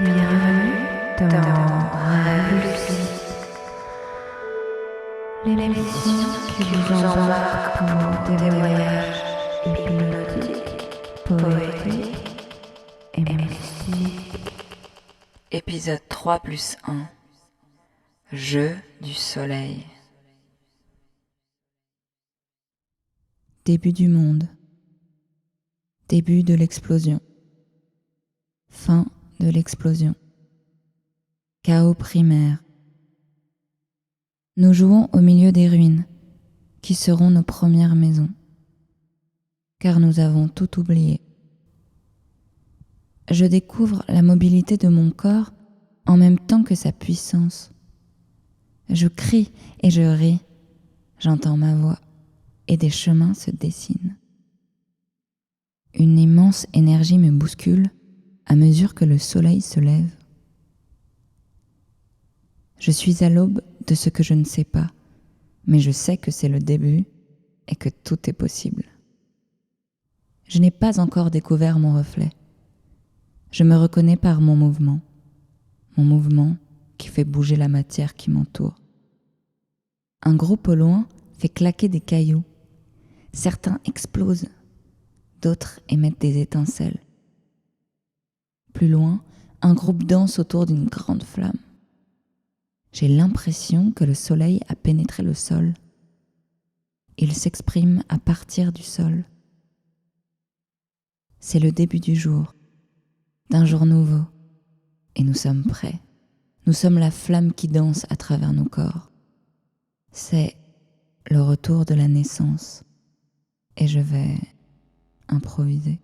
Bienvenue dans Rêve Lucide, l'émission qui vous embarque pour des voyages hypnotiques, poétiques et mystiques. Épisode 3+1 Jeu du soleil. Début du monde. Début de l'explosion. Fin de l'explosion. Chaos primaire. Nous jouons au milieu des ruines, qui seront nos premières maisons, car nous avons tout oublié. Je découvre la mobilité de mon corps en même temps que sa puissance. Je crie et je ris, j'entends ma voix et des chemins se dessinent. Une immense énergie me bouscule à mesure que le soleil se lève. Je suis à l'aube de ce que je ne sais pas, mais je sais que c'est le début et que tout est possible. Je n'ai pas encore découvert mon reflet. Je me reconnais par mon mouvement qui fait bouger la matière qui m'entoure. Un groupe au loin fait claquer des cailloux. Certains explosent, d'autres émettent des étincelles. Plus loin, un groupe danse autour d'une grande flamme. J'ai l'impression que le soleil a pénétré le sol. Il s'exprime à partir du sol. C'est le début du jour, d'un jour nouveau, et nous sommes prêts. Nous sommes la flamme qui danse à travers nos corps. C'est le retour de la naissance, et je vais improviser.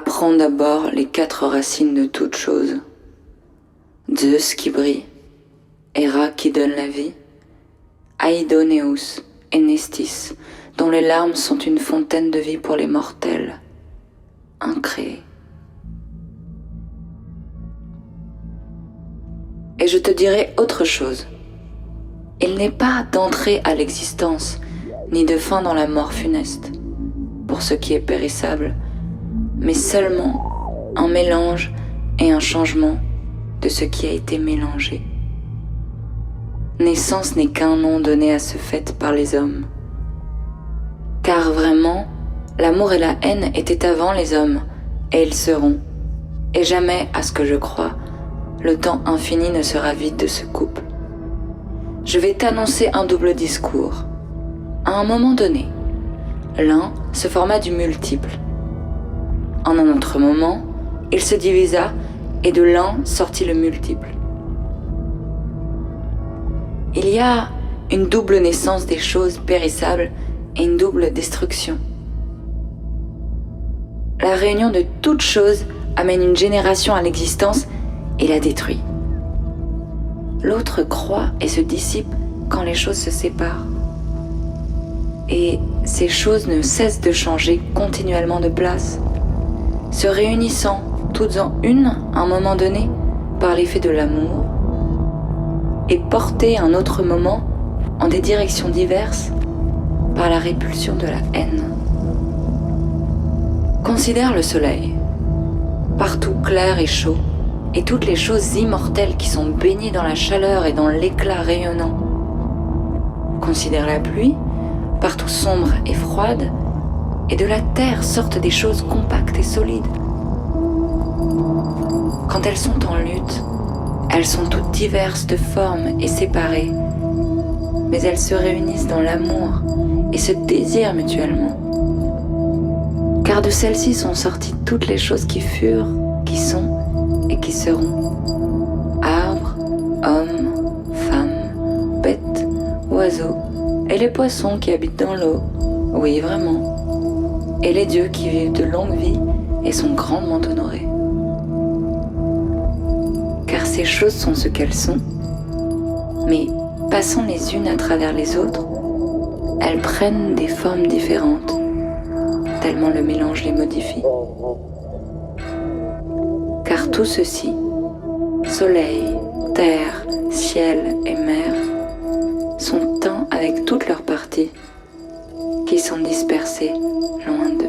Apprends d'abord les 4 racines de toute chose. Zeus qui brille, Héra qui donne la vie, Aidoneus et Nestis, dont les larmes sont une fontaine de vie pour les mortels, incréés. Et je te dirai autre chose. Il n'est pas d'entrée à l'existence, ni de fin dans la mort funeste, pour ce qui est périssable, mais seulement un mélange et un changement de ce qui a été mélangé. Naissance n'est qu'un nom donné à ce fait par les hommes. Car vraiment, l'amour et la haine étaient avant les hommes, et ils seront. Et jamais, à ce que je crois, le temps infini ne sera vide de ce couple. Je vais t'annoncer un double discours. À un moment donné, l'un se forma du multiple. En un autre moment, il se divisa et de l'un sortit le multiple. Il y a une double naissance des choses périssables et une double destruction. La réunion de toutes choses amène une génération à l'existence et la détruit. L'autre croît et se dissipe quand les choses se séparent. Et ces choses ne cessent de changer continuellement de place, se réunissant toutes en une à un moment donné par l'effet de l'amour, et portées à un autre moment en des directions diverses par la répulsion de la haine. Considère le soleil, partout clair et chaud, et toutes les choses immortelles qui sont baignées dans la chaleur et dans l'éclat rayonnant. Considère la pluie, partout sombre et froide, et de la terre sortent des choses compactes et solides. Quand elles sont en lutte, elles sont toutes diverses de forme et séparées, mais elles se réunissent dans l'amour et se désirent mutuellement. Car de celles-ci sont sorties toutes les choses qui furent, qui sont et qui seront. Arbres, hommes, femmes, bêtes, oiseaux, et les poissons qui habitent dans l'eau, oui vraiment, et les dieux qui vivent de longues vies et sont grandement honorés. Car ces choses sont ce qu'elles sont, mais passant les unes à travers les autres, elles prennent des formes différentes, tellement le mélange les modifie. Car tout ceci, soleil, terre, ciel et mer, sont un avec toutes leurs parties, qui sont dispersées loin d'eux.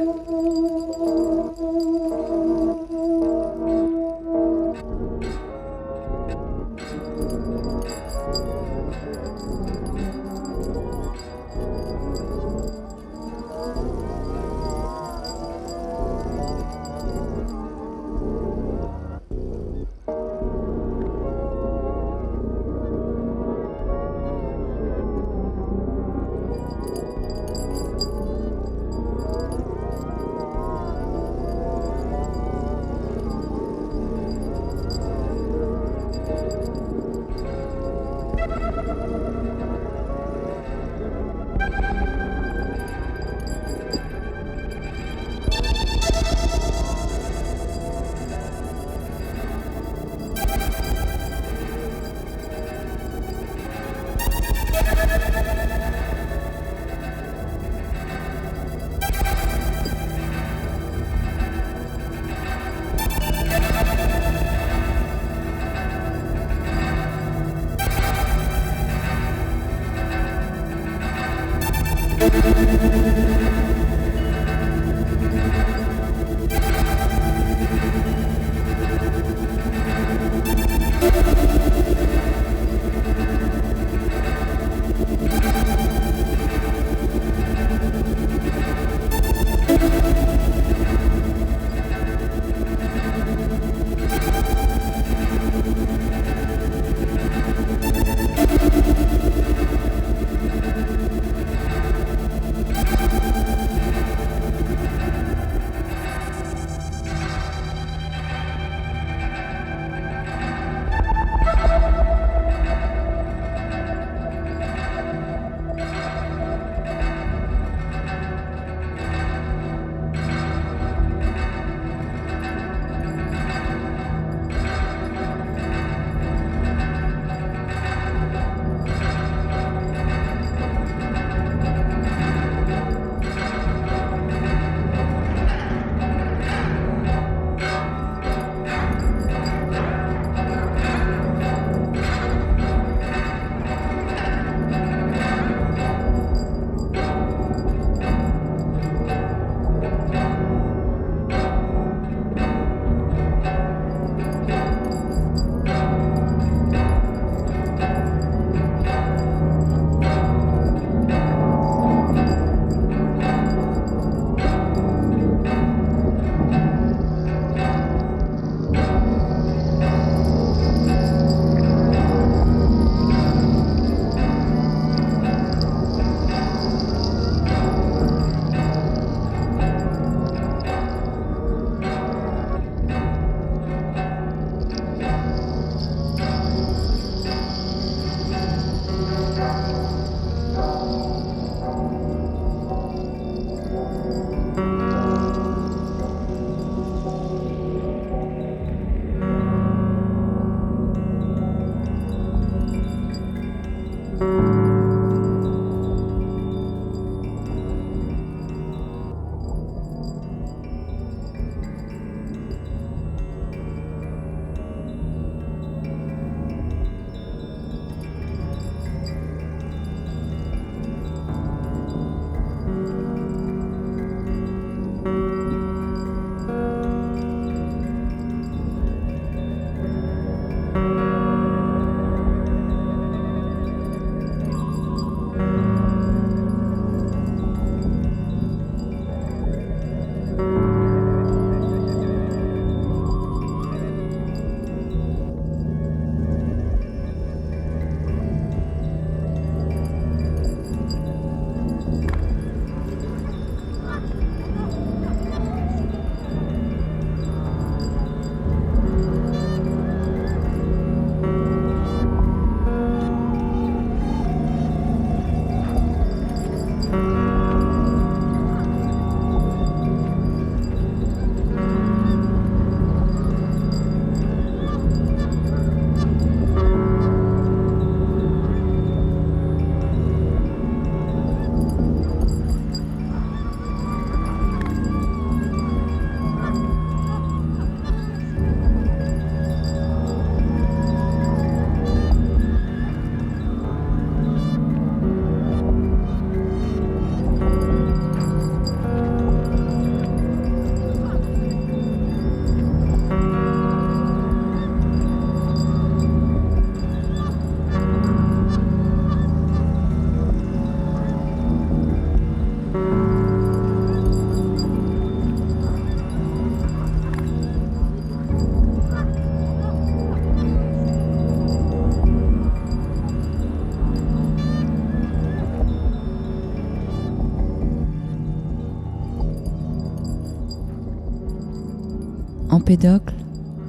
Empédocle,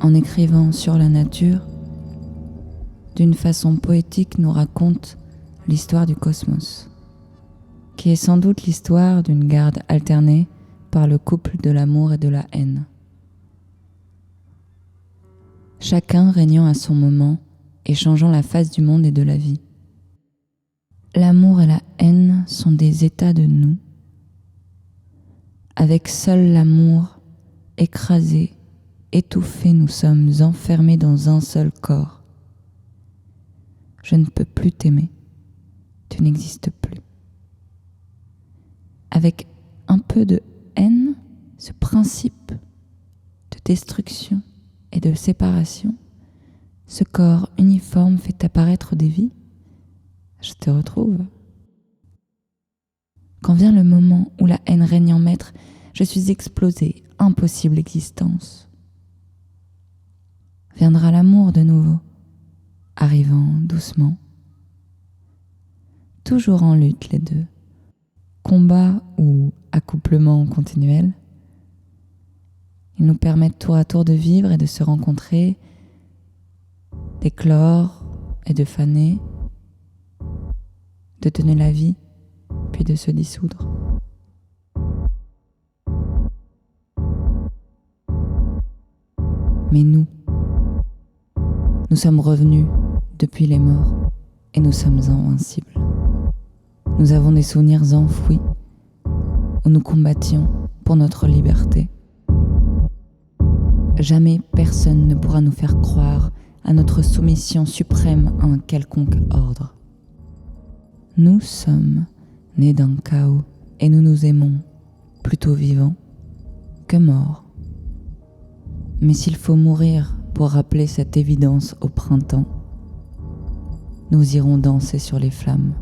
en écrivant sur la nature, d'une façon poétique nous raconte l'histoire du cosmos, qui est sans doute l'histoire d'une garde alternée par le couple de l'amour et de la haine. Chacun régnant à son moment et changeant la face du monde et de la vie. L'amour et la haine sont des états de nous. Avec seul l'amour, écrasé, étouffé, nous sommes enfermés dans un seul corps. Je ne peux plus t'aimer, tu n'existes plus. Avec un peu de haine, ce principe de destruction et de séparation, ce corps uniforme fait apparaître des vies. Je te retrouve. Quand vient le moment où la haine règne en maître, je suis explosée, impossible existence. Viendra l'amour de nouveau, arrivant doucement. Toujours en lutte les deux, combat ou accouplement continuel. Ils nous permettent tour à tour de vivre et de se rencontrer, d'éclore et de faner, de donner la vie, puis de se dissoudre. Mais nous sommes revenus depuis les morts et nous sommes invincibles. Nous avons des souvenirs enfouis où nous combattions pour notre liberté. Jamais personne ne pourra nous faire croire à notre soumission suprême à un quelconque ordre. Nous sommes nés d'un chaos et nous nous aimons, plutôt vivants que morts. Mais s'il faut mourir pour rappeler cette évidence au printemps, nous irons danser sur les flammes.